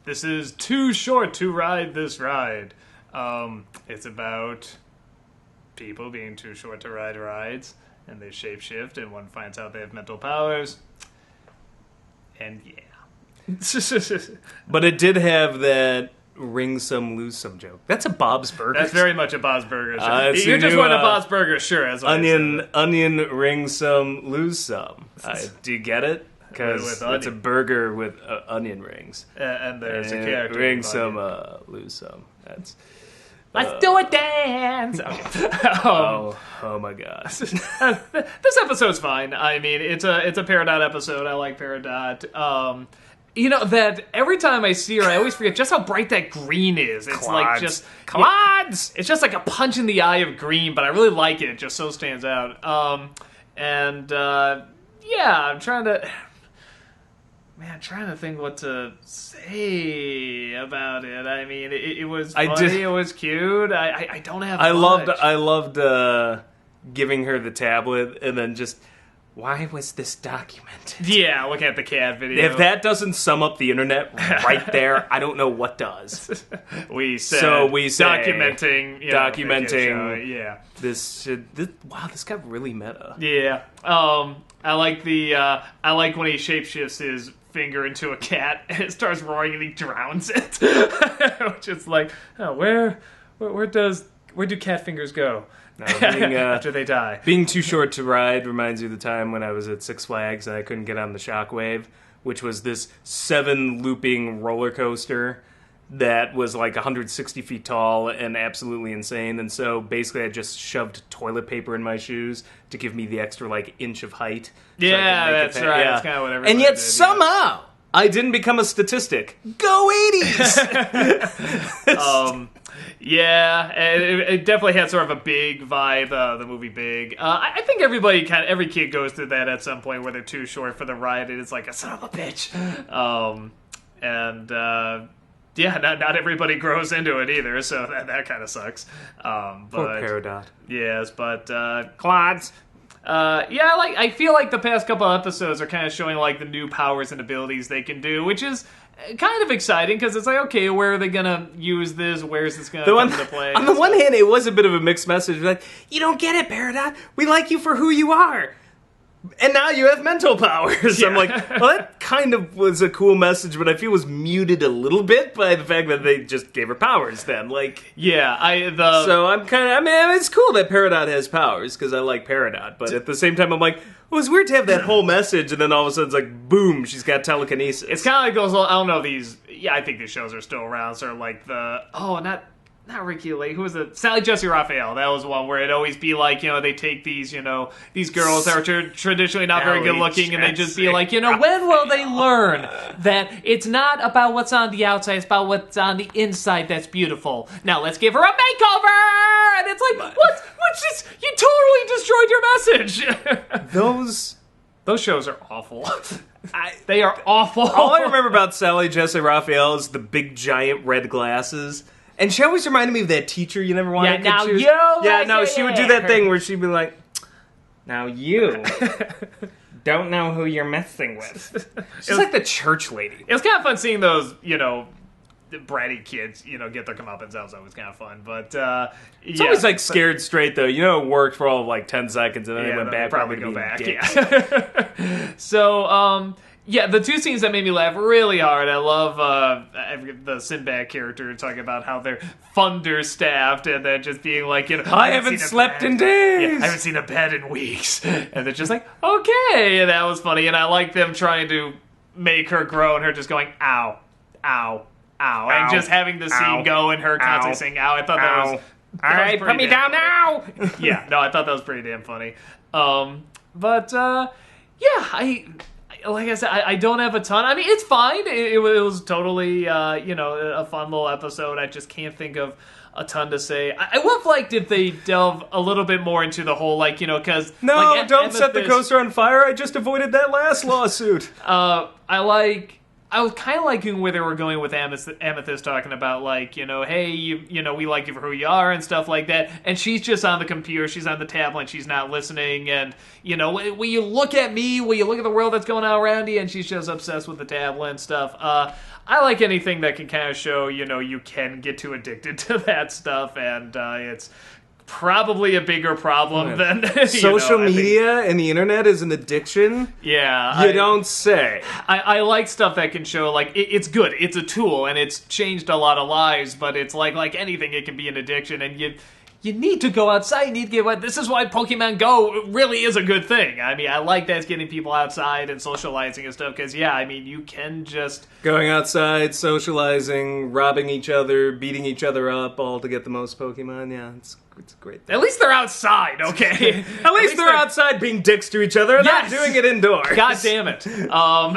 this is too short to ride this ride. It's about people being too short to ride rides, and they shapeshift, and one finds out they have mental powers. And yeah. But it did have that ring some, lose some joke. That's a Bob's Burgers. That's very much a Bob's Burgers shirt. You just want a Bob's Burgers shirt. Onion, ring some, lose some. Do you get it? Because it's a burger with onion rings. And there's a character. Ring some, lose some. That's... Let's do a dance! Okay. Oh my gosh. This episode's fine. I mean, it's a Peridot episode. I like Peridot. You know, that every time I see her, I always forget just how bright that green is. It's Clods. like just... Clods! It's just like a punch in the eye of green, but I really like it. It just so stands out. Yeah, I'm trying to think what to say about it. I mean, it was funny, it was cute. I don't have much. I loved giving her the tablet and then just... Why was this documented? Yeah, look at the cat video. If that doesn't sum up the internet right there, I don't know what does. we say documenting, yeah. This wow, this got really meta. Yeah. I like when he shapeshifts his finger into a cat and it starts roaring and he drowns it. Which is like, oh, where do cat fingers go? No, after they die. Being too short to ride reminds me of the time when I was at Six Flags and I couldn't get on the Shockwave, which was this 7-looping roller coaster that was like 160 feet tall and absolutely insane. And so basically I just shoved toilet paper in my shoes to give me the extra like inch of height. Yeah, that's right. Yeah. That's kind of what everybody And yet did, somehow I didn't become a statistic. Go 80s! Yeah, it definitely had sort of a Big vibe, the movie Big. I think every kid goes through that at some point where they're too short for the ride and it's like, a son of a bitch. Yeah, not everybody grows into it either, so that kind of sucks. Poor Peridot. Yes, but Clods. Yeah, I feel like the past couple episodes are kind of showing like the new powers and abilities they can do, which is kind of exciting because it's like, okay, where are they gonna use this? Where is this gonna come into play? On the one hand, it was a bit of a mixed message. Like, you don't get it, Peridot. We like you for who you are. And now you have mental powers. Yeah. I'm like, well, that kind of was a cool message, but I feel it was muted a little bit by the fact that they just gave her powers then. Like, yeah, So I'm kind of, I mean, it's cool that Peridot has powers, because I like Peridot, but at the same time, I'm like, it was weird to have that whole message, and then all of a sudden it's like, boom, she's got telekinesis. It's kind of like those, I don't know, I think these shows are still around, sort of like not Ricky Lake. Who was it? Sally Jesse Raphael. That was one where it'd always be like, they take these, these girls that are traditionally not very good looking, and they just be like, when will they learn that it's not about what's on the outside, it's about what's on the inside that's beautiful. Now let's give her a makeover! And it's like, what's this? You totally destroyed your message! Those shows are awful. They are awful. All I remember about Sally Jesse Raphael is the big giant red glasses. And she always reminded me of that teacher you never wanted to choose. She would do that thing where she'd be like, now you don't know who you're messing with. She's like the church lady. It was kind of fun seeing those, bratty kids, get their comeuppance. That was always kind of fun. But, it's always like scared straight, though. It worked for all of like 10 seconds and then it went back. Probably go back. Yeah. So, yeah, the two scenes that made me laugh really hard. I love the Sinbad character talking about how they're understaffed and then just being like, I haven't slept in days. Yeah, I haven't seen a bed in weeks. And they're just like, okay. And that was funny. And I like them trying to make her grow and her just going, ow, ow, ow. And just having the scene go and her constantly saying, ow. I thought that was... All right, put me down now. Yeah, no, I thought that was pretty damn funny. Like I said, I don't have a ton. I mean, it's fine. It was totally, a fun little episode. I just can't think of a ton to say. I would have liked if they delve a little bit more into the whole, because... No, don't set the coaster on fire. I just avoided that last lawsuit. I like I was kind of liking where they were going with Amethyst talking about, like, hey, we like you for who you are and stuff like that. And she's just on the computer, she's on the tablet, she's not listening. And, will you look at me? Will you look at the world that's going on around you? And she's just obsessed with the tablet and stuff. I like anything that can kind of show, you can get too addicted to that stuff. And it's probably a bigger problem than social media and the internet is an addiction. Yeah, you don't say. I like stuff that can show like it's good. It's a tool and it's changed a lot of lives. But it's like anything, it can be an addiction, and you need to go outside. You need to get wet. This is why Pokemon Go really is a good thing. I mean, I like that it's getting people outside and socializing and stuff. Because you can just going outside, socializing, robbing each other, beating each other up, all to get the most Pokemon. Yeah, it's a great thing. At least they're outside, okay? At least they're outside being dicks to each other and not doing it indoors. God damn it. Oh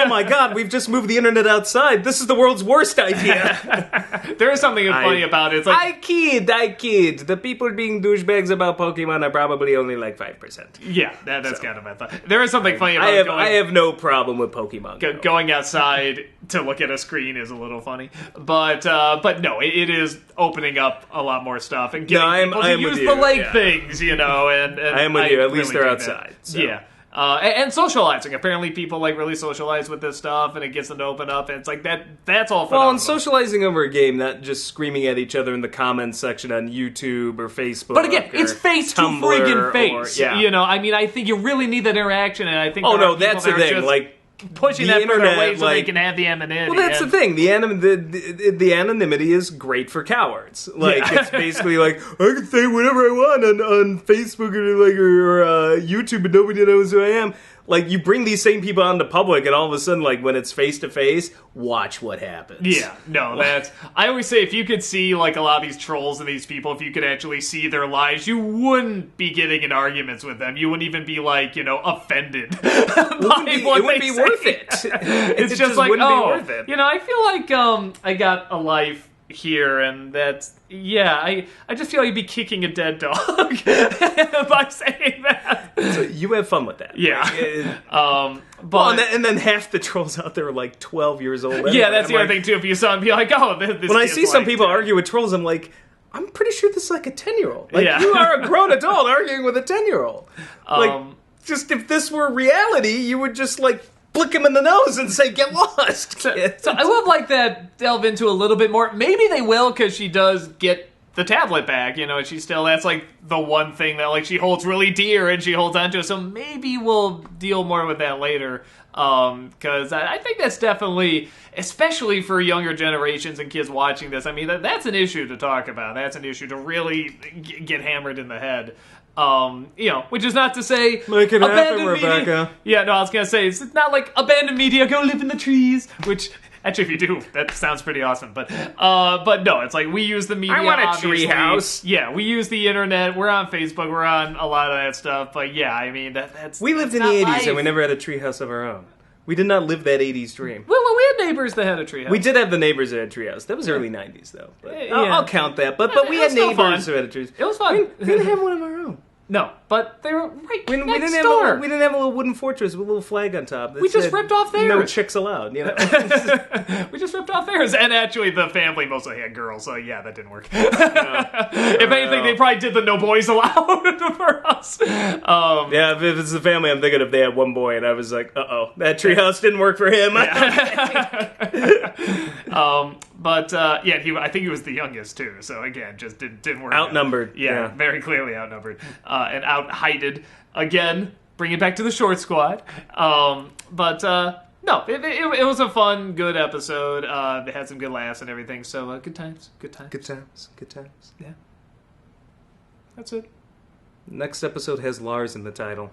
my god, we've just moved the internet outside. This is the world's worst idea. There is something funny about it. It's like, I kid. The people being douchebags about Pokemon are probably only like 5%. Yeah, that's kind of my thought. There is something funny about it. I have no problem with Pokemon. Going outside to look at a screen is a little funny. But no, it is opening up a lot more stuff and getting people to use the leg things, and I am with you. At least really they're outside. So. Yeah. And socializing. Apparently people really socialize with this stuff, and it gets them to open up, and it's like that's all phenomenal. Well, and socializing over a game, not just screaming at each other in the comments section on YouTube or Facebook. But again, it's face Tumblr to friggin' face. I think you really need that interaction, and I think that's the thing. Like, pushing that further away so they can have the anonymity. Well, that's the thing. The anonymity is great for cowards. Like, it's basically like, I can say whatever I want on Facebook or YouTube, and nobody knows who I am. Like, you bring these same people out into public, and all of a sudden, like, when it's face-to-face, watch what happens. Yeah, no, I always say, if you could see, like, a lot of these trolls and these people, if you could actually see their lives, you wouldn't be getting in arguments with them. You wouldn't even be, like, offended. It wouldn't be worth it. It's just like, worth it. I feel like I got a life here, and that's I just feel like you'd be kicking a dead dog by saying that. So you have fun with that. Yeah. But and then half the trolls out there are like 12 years old. Anyway. Yeah, that's the other thing too. If you saw them, be like, oh, this. When I see some people argue with trolls, I'm like, I'm pretty sure this is like a 10-year-old. Like, you are a grown adult arguing with a 10-year-old. Just if this were reality, you would just like flick him in the nose and say, get lost. So I would like that delve into a little bit more. Maybe they will, because she does get the tablet back, she's still, that's like the one thing that like she holds really dear and she holds onto. So maybe we'll deal more with that later. Because I think that's definitely, especially for younger generations and kids watching this, I mean, that's an issue to talk about. That's an issue to really get hammered in the head. Which is not to say make it happen, Rebecca. Media. Yeah, no, I was gonna say it's not like abandoned media, go live in the trees. Which actually, if you do, that sounds pretty awesome. But no, it's like we use the media. I want a tree house. Yeah, we use the internet. We're on Facebook. We're on a lot of that stuff. But yeah, I mean that's we lived in the 80s and we never had a tree house of our own. We did not live that 80s dream. Well, we had neighbors that had a treehouse. We did have the neighbors that had a treehouse. That was early 90s, though. But I'll count that. But we had neighbors who had a treehouse. It was fun. We didn't have one of our own. No, but they were right we next didn't door. We didn't have a little wooden fortress with a little flag on top. We just ripped off theirs. No chicks allowed. You know? We just ripped off theirs. And actually, the family mostly had girls, so yeah, that didn't work. If anything, they probably did the no boys allowed for us. Yeah, if it's the family, I'm thinking if they had one boy, and I was like, that treehouse didn't work for him. But I think he was the youngest too. So again, just didn't work. Outnumbered. Yeah, very clearly outnumbered and out-heighted. Again, bring it back to the short squad. No, it was a fun, good episode. It had some good laughs and everything. So good times. Yeah, that's it. Next episode has Lars in the title.